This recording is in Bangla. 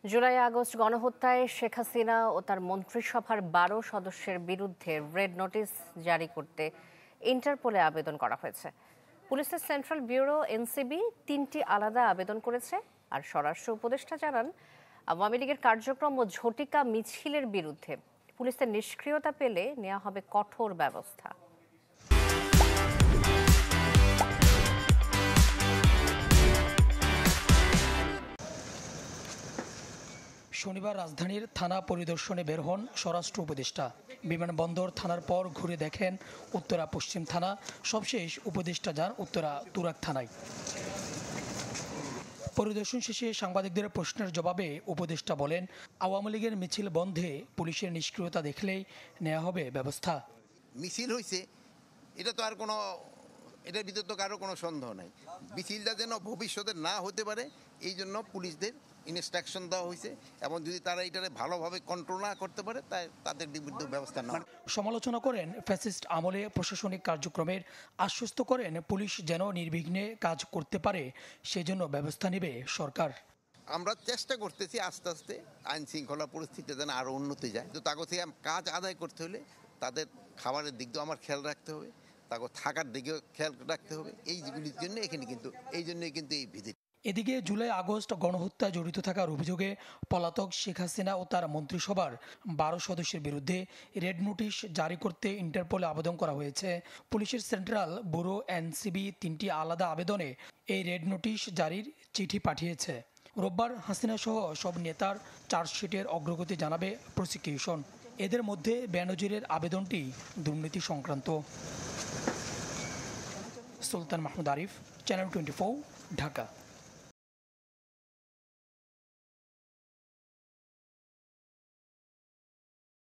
জুলাই আগস্ট গণহত্যায় শেখ হাসিনা ও তার মন্ত্রিসভার ১২ সদস্যের বিরুদ্ধে রেড নোটিশ জারি করতে ইন্টারপোলে আবেদন করা হয়েছে। পুলিশের সেন্ট্রাল ব্যুরো এনসিবি ৩টি আলাদা আবেদন করেছে। আর স্বরাষ্ট্র উপদেষ্টা জানান, আওয়ামী লীগের কার্যক্রম ও ঝটিকা মিছিলের বিরুদ্ধে পুলিশের নিষ্ক্রিয়তা পেলে নেওয়া হবে কঠোর ব্যবস্থা। শনিবার রাজধানীর থানা পরিদর্শনে বের হন স্বরাষ্ট্র উপদেষ্টা। বিমানবন্দর থানার পর ঘুরে দেখেন উত্তরা পশ্চিম থানা। সবশেষ উপদেষ্টা যান উত্তরা তুরাগ থানায়। পরিদর্শন শেষে সাংবাদিকদের প্রশ্নের জবাবে উপদেষ্টা বলেন, আওয়ামী লীগের মিছিল বন্ধে পুলিশের নিষ্ক্রিয়তা দেখলেই নেওয়া হবে ব্যবস্থা। মিছিল হয়েছে, এটা তো আর কোনো, এটার ভিতর তো কারো কোনো সন্দেহ নাই। মিছিলটা যেন ভবিষ্যতে না হতে পারে এই জন্য পুলিশদের ইনস্ট্রাকশন দেওয়া হয়েছে, এবং যদি তারা এটারে ভালোভাবে কন্ট্রোল না করতে পারে তাই তাদের বিরুদ্ধে ব্যবস্থা নেওয়া। সমালোচনা করেন ফ্যাসিস্ট আমলে প্রশাসনিক কার্যক্রমের, আশ্বস্ত করেন পুলিশ যেন নির্বিঘ্নে কাজ করতে পারে সেজন্য ব্যবস্থা নেবে সরকার। আমরা চেষ্টা করতেছি আস্তে আস্তে আইন শৃঙ্খলা পরিস্থিতি যেন আরও উন্নতি যায়। তো তাকে থেকে কাজ আদায় করতে হলে তাদের খাবারের দিক দিয়েও আমার খেয়াল রাখতে হবে, তাকে থাকার দিকেও খেয়াল রাখতে হবে। এইগুলির জন্য এই কিন্তু এই ভিত্তি। এদিকে জুলাই আগস্ট গণহত্যায় জড়িত থাকার অভিযোগে পলাতক শেখ হাসিনা ও তার মন্ত্রিসভার ১২ সদস্যের বিরুদ্ধে রেড নোটিশ জারি করতে ইন্টারপোলে আবেদন করা হয়েছে। পুলিশের সেন্ট্রাল ব্যুরো এনসিবি ৩টি আলাদা আবেদনে এই রেড নোটিশ জারির চিঠি পাঠিয়েছে। রোববার হাসিনা সহ সব নেতার চার্জশিটের অগ্রগতি জানাবে প্রসিকিউশন। এদের মধ্যে বেনজিরের আবেদনটি দুর্নীতি সংক্রান্ত। সুলতান মাহমুদ আরিফ, চ্যানেল 24, ঢাকা।